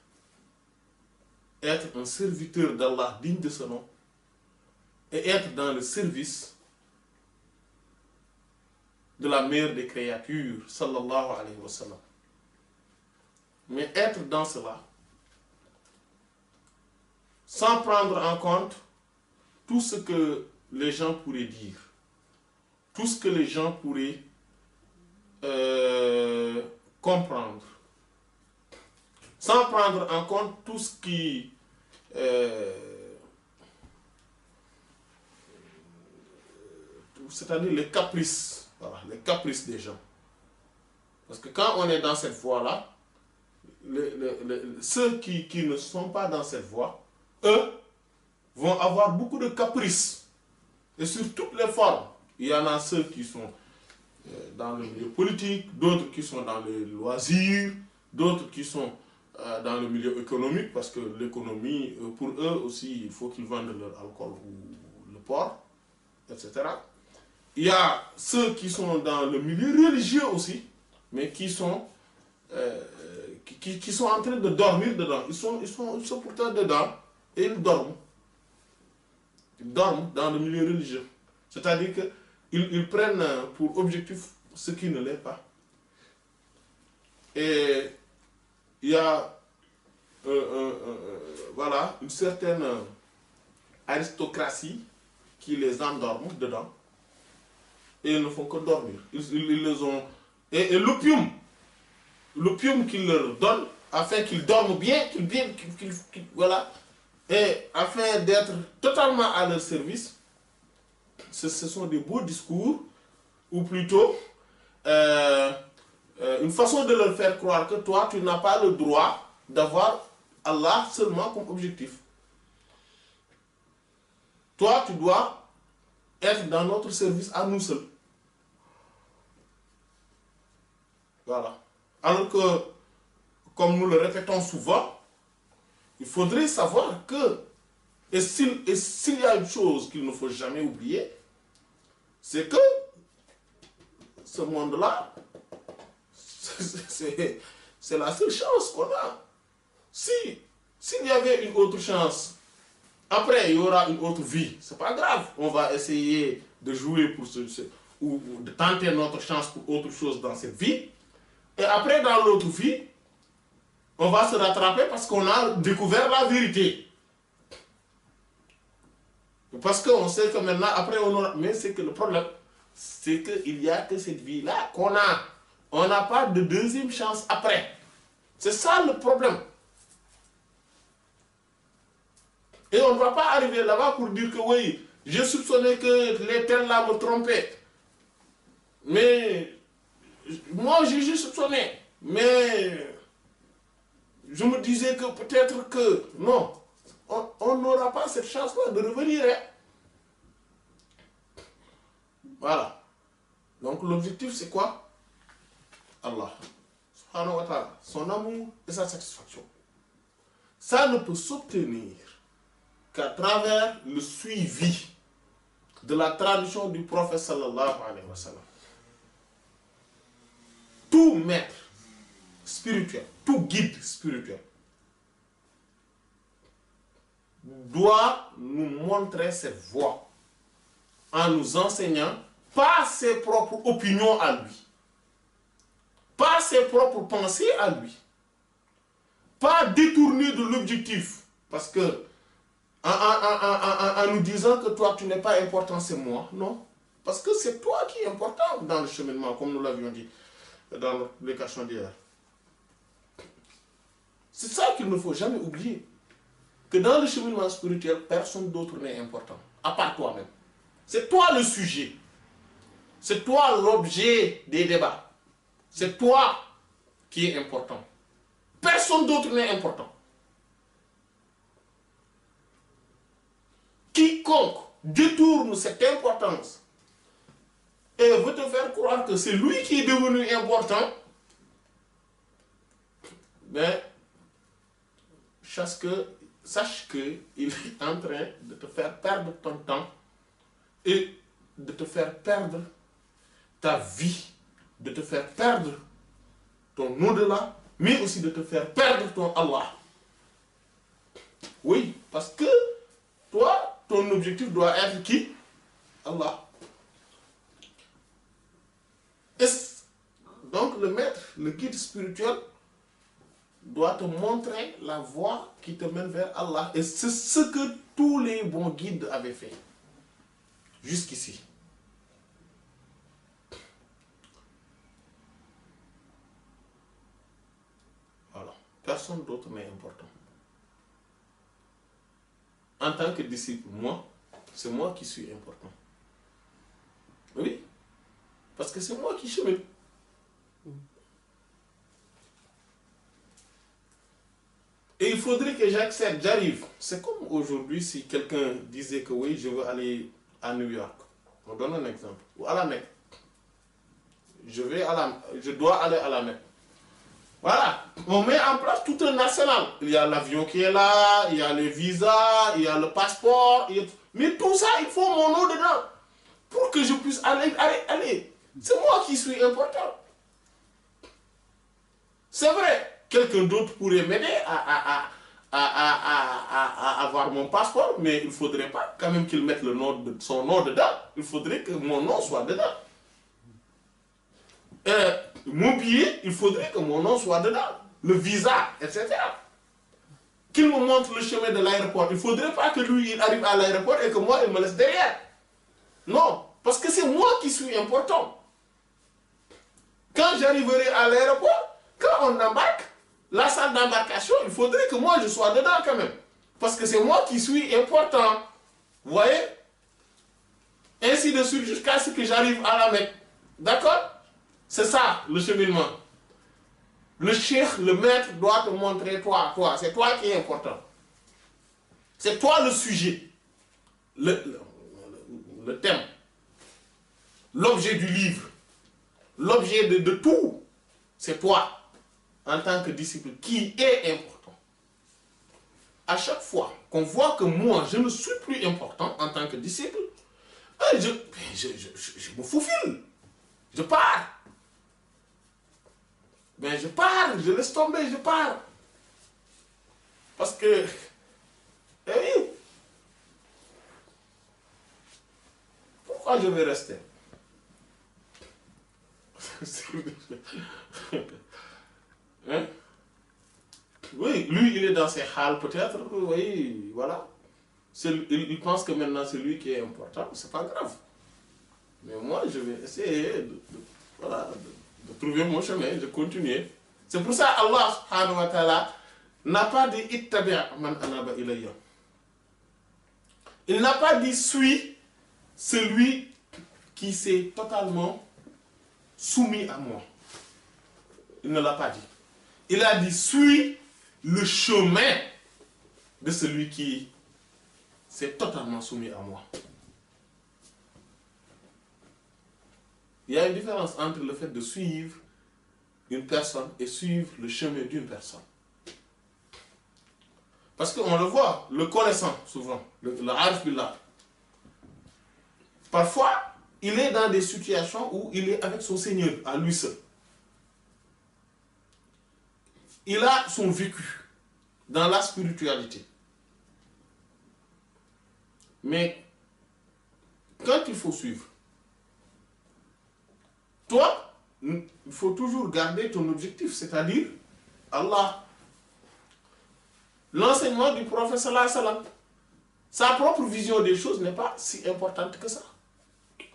Être un serviteur d'Allah digne de ce nom et être dans le service de la meilleure des créatures, sallallahu alayhi wa sallam. Mais être dans cela, sans prendre en compte tout ce que les gens pourraient dire, tout ce que les gens pourraient comprendre, sans prendre en compte tout ce qui c'est-à-dire les caprices, voilà, les caprices des gens. Parce que quand on est dans cette voie-là, ceux qui ne sont pas dans cette voie, eux, vont avoir beaucoup de caprices. Et sur toutes les formes. Il y en a ceux qui sont dans le milieu politique, d'autres qui sont dans les loisirs, d'autres qui sont dans le milieu économique, parce que l'économie, pour eux aussi, il faut qu'ils vendent leur alcool ou le porc, etc. Il y a ceux qui sont dans le milieu religieux aussi, mais qui sont en train de dormir dedans. Ils sont pourtant dedans et ils dorment. Ils dorment dans le milieu religieux. C'est-à-dire qu'ils prennent pour objectif ce qui ne l'est pas. Et il y a voilà, une certaine aristocratie qui les endorme dedans. Et ils ne font que dormir. Ils les ont... Et l'opium qu'ils leur donnent, afin qu'ils dorment bien, voilà, et afin d'être totalement à leur service, ce sont des beaux discours, ou plutôt une façon de leur faire croire que toi, tu n'as pas le droit d'avoir Allah seulement comme objectif. Toi, tu dois être dans notre service à nous seuls. Voilà. Alors que, comme nous le répétons souvent, il faudrait savoir que, et s'il y a une chose qu'il ne faut jamais oublier, c'est que ce monde-là, c'est la seule chance qu'on a. S'il y avait une autre chance, après il y aura une autre vie, c'est pas grave. On va essayer de jouer pour ou de tenter notre chance pour autre chose dans cette vie. Et après, dans l'autre vie, on va se rattraper parce qu'on a découvert la vérité. Parce qu'on sait que maintenant, après, on aura... Mais c'est que le problème, c'est qu'il n'y a que cette vie-là qu'on a. On n'a pas de deuxième chance après. C'est ça le problème. Et on ne va pas arriver là-bas pour dire que oui, j'ai soupçonné que les tels là me trompaient. Mais moi, j'ai juste soupçonné. Mais je me disais que peut-être que non, on n'aura pas cette chance-là de revenir. Hein. Voilà. Donc l'objectif, c'est quoi? Allah. Subhanahu wa ta'ala. Son amour et sa satisfaction. Ça ne peut s'obtenir qu'à travers le suivi de la tradition du prophète sallallahu alayhi wa sallam. Tout maître spirituel, tout guide spirituel doit nous montrer cette voie en nous enseignant pas ses propres opinions à lui, pas ses propres pensées à lui, pas détourner de l'objectif, parce que en nous disant que toi tu n'es pas important, c'est moi, non, parce que c'est toi qui es important dans le cheminement, comme nous l'avions dit dans l'explication d'hier. C'est ça qu'il ne faut jamais oublier, que dans le cheminement spirituel, personne d'autre n'est important, à part toi-même. C'est toi le sujet, c'est toi l'objet des débats, c'est toi qui est important. Personne d'autre n'est important. Quiconque détourne cette importance et veut te faire croire que c'est lui qui est devenu important, mais sache qu'il est en train de te faire perdre ton temps et de te faire perdre ta vie, de te faire perdre ton au-delà, mais aussi de te faire perdre ton Allah. Oui, parce que toi, ton objectif doit être qui? Allah. Et donc le maître, le guide spirituel, doit te montrer la voie qui te mène vers Allah. Et c'est ce que tous les bons guides avaient fait. Jusqu'ici. Voilà. Personne d'autre n'est important. En tant que disciple, moi, c'est moi qui suis important. Oui. Parce que c'est moi qui chemine. Et il faudrait que j'accepte, j'arrive. C'est comme aujourd'hui si quelqu'un disait que oui, je veux aller à New York. On donne un exemple. Ou à la Mecque. Je dois aller à la Mecque. Voilà. On met en place tout un arsenal. Il y a l'avion qui est là, il y a les visas, il y a le passeport. Mais tout ça, il faut mon nom dedans. Pour que je puisse aller. C'est moi qui suis important. C'est vrai. Quelqu'un d'autre pourrait m'aider à avoir mon passeport, mais il ne faudrait pas quand même qu'il mette son nom dedans. Il faudrait que mon nom soit dedans. Mon billet, il faudrait que mon nom soit dedans. Le visa, etc. Qu'il me montre le chemin de l'aéroport. Il ne faudrait pas que lui, il arrive à l'aéroport et que moi, il me laisse derrière. Non, parce que c'est moi qui suis important. Quand j'arriverai à l'aéroport, quand on embarque, la salle d'embarcation, il faudrait que moi je sois dedans quand même. Parce que c'est moi qui suis important. Vous voyez? Ainsi de suite jusqu'à ce que j'arrive à la Mecque. D'accord? C'est ça le cheminement. Le cheikh, le maître doit te montrer toi. C'est toi qui est important. C'est toi le sujet. le thème, l'objet du livre, l'objet de tout, c'est toi, en tant que disciple, qui est important. À chaque fois qu'on voit que moi, je ne suis plus important en tant que disciple, je me faufile, je pars. Je pars, je laisse tomber, je pars. Parce que, oui, pourquoi je vais rester? Hein? Oui, lui, il est dans ses halles, peut-être, oui, voilà. Il pense que maintenant c'est lui qui est important, c'est pas grave. Mais moi, je vais essayer de trouver mon chemin, de continuer. C'est pour ça Allah subhanahu wa ta'ala n'a pas dit ittabi' man anaba ilayya. Il n'a pas dit suis celui qui s'est totalement soumis à moi. Il ne l'a pas dit. Il a dit suis le chemin de celui qui s'est totalement soumis à moi. Il y a une différence entre le fait de suivre une personne et suivre le chemin d'une personne. Parce qu'on le voit, le connaissant souvent, le arif billah, parfois, il est dans des situations où il est avec son Seigneur, à lui seul. Il a son vécu dans la spiritualité. Mais quand il faut suivre, toi, il faut toujours garder ton objectif, c'est-à-dire Allah. L'enseignement du prophète sallallahu alayhi wa sallam, sa propre vision des choses n'est pas si importante que ça.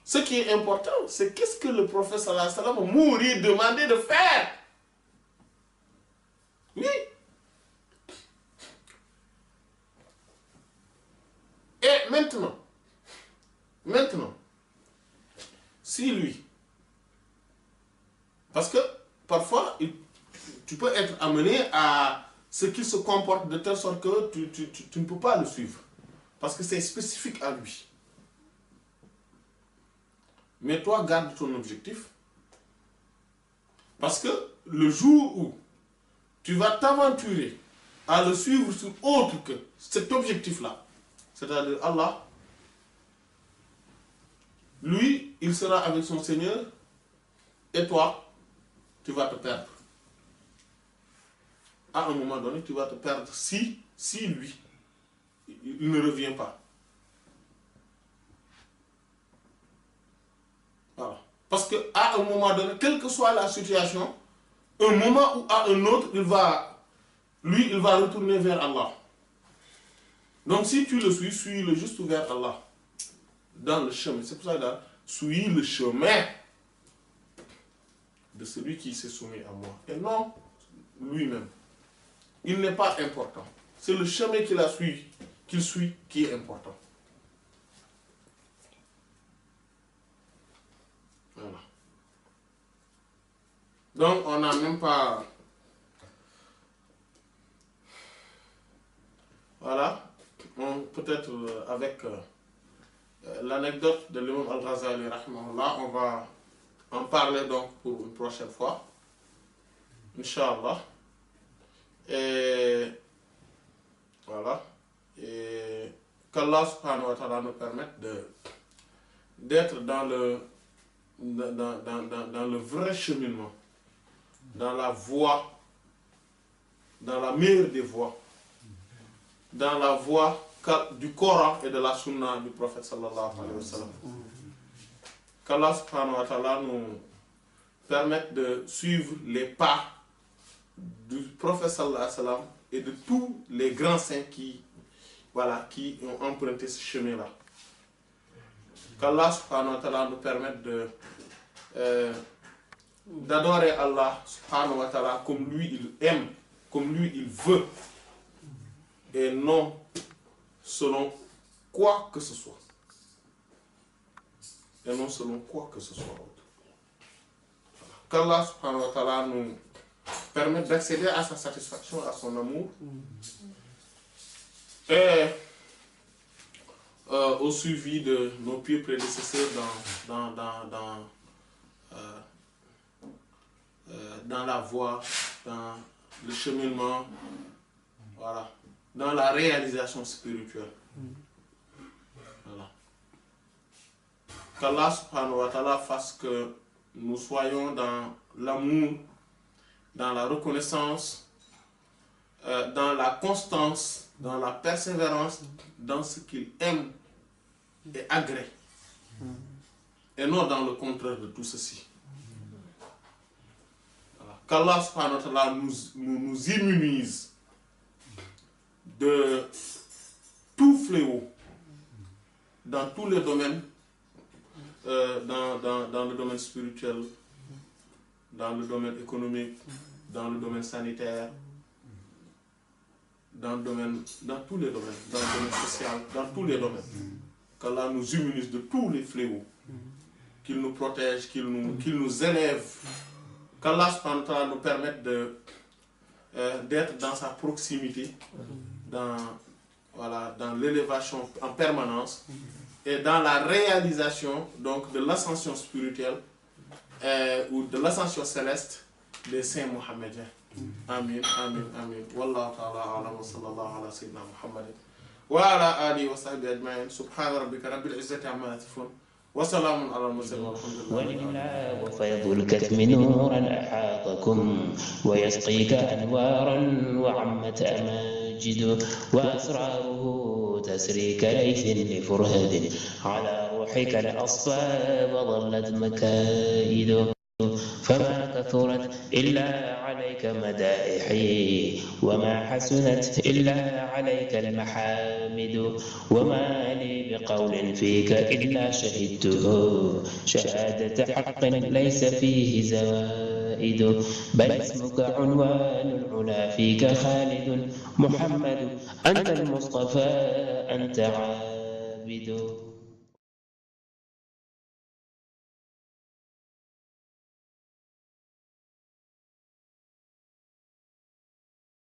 Ce qui est important, c'est qu'est-ce que le prophète sallallahu alayhi wa sallam mourir demandé de faire. Oui. Et maintenant, si lui, parce que parfois, tu peux être amené à ce qu'il se comporte de telle sorte que tu ne peux pas le suivre. Parce que c'est spécifique à lui. Mais toi, garde ton objectif. Parce que le jour où tu vas t'aventurer à le suivre sur autre que cet objectif-là, c'est-à-dire Allah, lui, il sera avec son Seigneur, et toi, tu vas te perdre. À un moment donné, tu vas te perdre si lui, il ne revient pas. Voilà. Parce qu'à un moment donné, quelle que soit la situation, un moment ou à un autre, il va retourner vers Allah. Donc si tu le suis-le juste vers Allah. Dans le chemin. C'est pour ça que suis le chemin de celui qui s'est soumis à moi. Et non lui-même. Il n'est pas important. C'est le chemin qu'il suit qui est important. Voilà. Donc on n'a même pas... Voilà. Peut-être avec l'anecdote de l'imam Al-Ghazali, rahimahullah, on va en parler donc pour une prochaine fois. Inch'Allah. Et voilà. Et qu'Allah subhanahu wa ta'ala nous permette d'être dans le vrai cheminement, dans la voie, dans la meilleure des voies, dans la voie du Coran et de la Sunna du prophète sallallahu alayhi wa sallam. Qu'Allah subhanahu wa ta'ala nous permette de suivre les pas du prophète sallallahu alayhi wa sallam et de tous les grands saints qui ont emprunté ce chemin-là. Qu'Allah subhanahu wa ta'ala nous permette d'adorer Allah subhanahu wa ta'ala comme lui il aime, comme lui il veut, et non selon quoi que ce soit. Et non selon quoi que ce soit autre. Qu'Allah subhanahu wa ta'ala nous permette d'accéder à sa satisfaction, à son amour. Et au suivi de nos pieux prédécesseurs dans la voie, dans le cheminement, voilà, dans la réalisation spirituelle. Voilà. Qu'Allah subhanahu wa ta'ala fasse que nous soyons dans l'amour, dans la reconnaissance, dans la constance, dans la persévérance, dans ce qu'il aime et agrée, et non dans le contraire de tout ceci. Voilà. Qu'Allah subhanahu wa ta'ala nous immunise de tout fléau dans tous les domaines, dans le domaine spirituel, dans le domaine économique, dans le domaine sanitaire, dans tous les domaines, dans le domaine social, dans tous les domaines. Qu'Allah nous immunise de tous les fléaux, qu'il nous protège, qu'il nous élève, qu'Allah subhanahu wa ta'ala nous permette d'être dans sa proximité, dans l'élévation en permanence et dans la réalisation donc de l'ascension spirituelle ou de l'ascension céleste des saints mohammediens. Amin, amin, amin. Wallahu ta'ala a'lam wa sallallahu ala sayyidina Muhammad wa ala alihi wa sahbihi ajma'in. Subhana rabbika rabbil izzati amma yasifun wa salamun ala al-mursalin ولله وفيض الكتم نورا أحاطكم ويسقيك أنوارا وعمت أماجد وأسراره تسري كليث لفرهد على روحك الأصفى وظلت مكائد فما كثرت إلا عليك مدائحي وما حسنت إلا عليك المحامد وما لي بقول فيك إلا شهدته شهادة حق ليس فيه زوائد بل اسمك عنوان العلا فيك خالد محمد أنت المصطفى أنت عابد